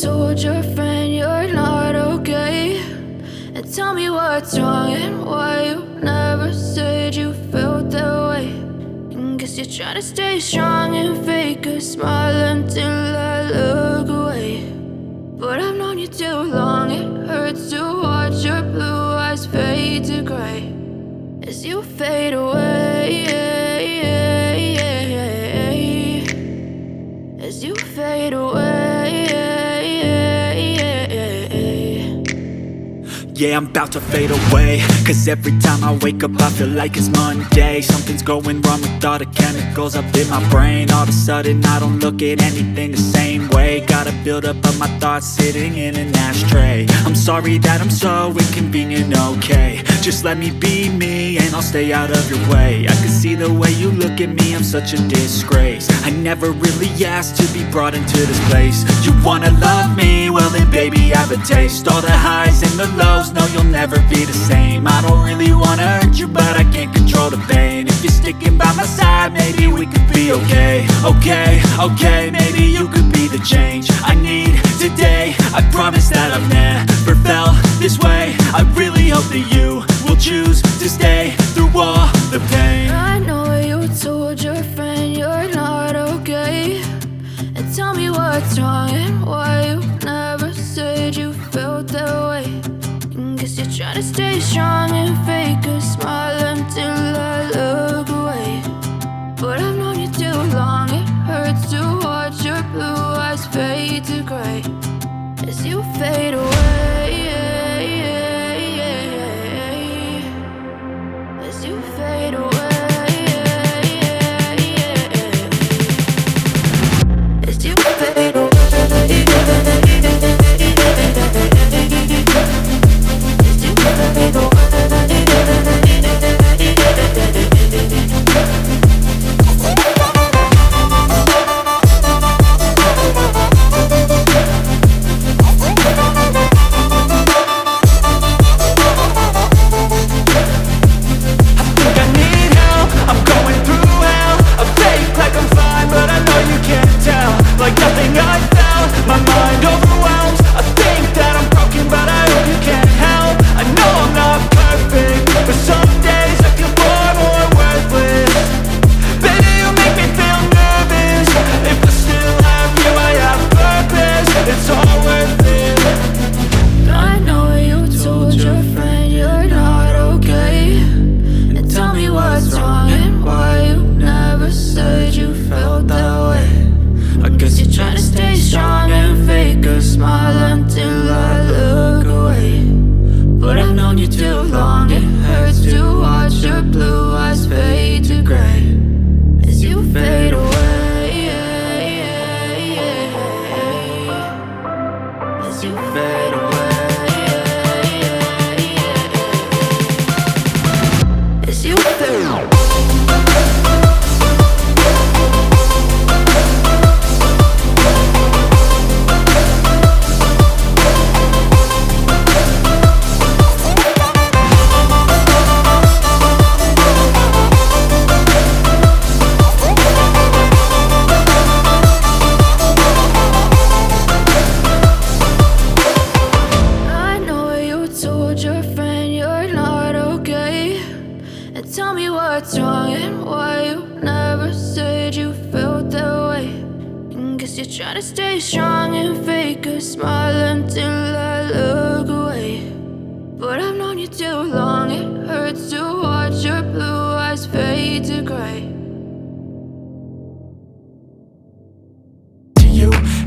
told your friend you're not okay, and tell me what's wrong and why you never said you felt that way. And guess you're trying to stay strong and fake a smile until I look away. But I've known you too long, it hurts to watch your blue eyes fade to gray as you fade away, as you fade away. Yeah, I'm about to fade away, cause every time I wake up I feel like it's Monday. Something's going wrong with all the chemicals up in my brain. All of a sudden I don't look at anything the same way. Gotta build up of my thoughts sitting in an ashtray. I'm sorry that I'm so inconvenient, okay. Just let me be me and I'll stay out of your way. I can see the way you look at me, I'm such a disgrace. I never really asked to be brought into this place. You wanna love me? Well then baby I have a taste. All the highs and the lows, no you'll never be the same. I don't really wanna hurt you but I can't control the pain. If you're sticking by my side maybe we could be okay. Okay, maybe you could be the change I need today. I promise that I've never felt this way. I really hope that you will choose to stay through all the pain. I know you told your friend you're not okay, and tell me what's wrong and why you never said you felt that way. And guess you're trying to stay strong and fake a smile until I look away. But I've known you too long, it hurts to watch your blue eyes fade to gray as you fade away, as you fade away, as you fade away.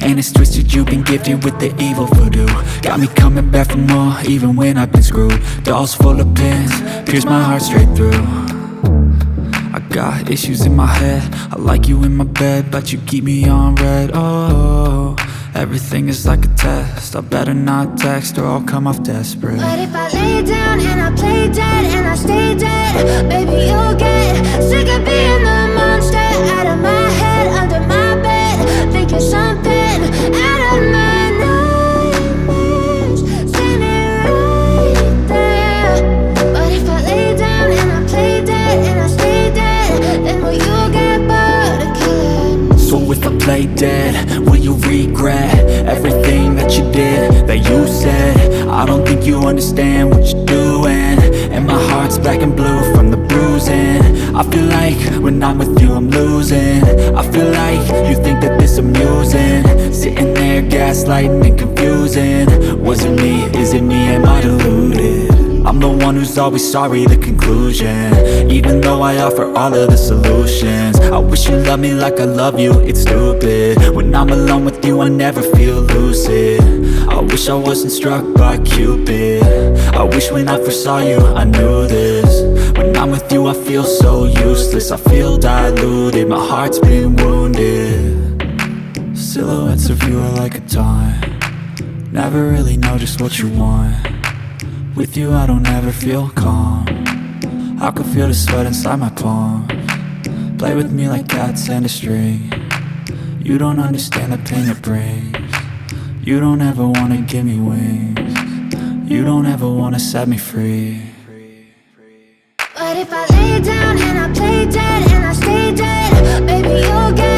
And it's twisted, you've been gifted with the evil voodoo. Got me coming back for more, even when I've been screwed. Dolls full of pins, pierce my heart straight through. I got issues in my head, I like you in my bed, but you keep me on red. Oh, everything is like a test, I better not text or I'll come off desperate. But if I lay down and I play dead and I stay dead, baby you'll get sick of being the monster out of my head, under my bed, thinking something out of my nightmares, standing right there. But if I lay down and I play dead and I stay dead, then will you get bored of killing me? So if I play dead, will you regret everything that I don't think you understand what you're doing, and my heart's black and blue from the bruising. I feel like when I'm with you I'm losing. I feel like you think that this amusing, sitting there gaslighting and confusing. Was it me? Is it me? Am I deluded? I'm the one who's always sorry, the conclusion, even though I offer all of the solutions. I wish you loved me like I love you, it's stupid. When I'm alone with you I never feel lucid. I wish I wasn't struck by Cupid. I wish when I first saw you I knew this. When I'm with you I feel so useless, I feel diluted, my heart's been wounded. Silhouettes of you are like a taunt, never really know just what you want. With you I don't ever feel calm, I can feel the sweat inside my palm. Play with me like cats and a string, you don't understand the pain it brings. You don't ever wanna give me wings, you don't ever wanna set me free. But if I lay down and I play dead and I stay dead, baby you'll get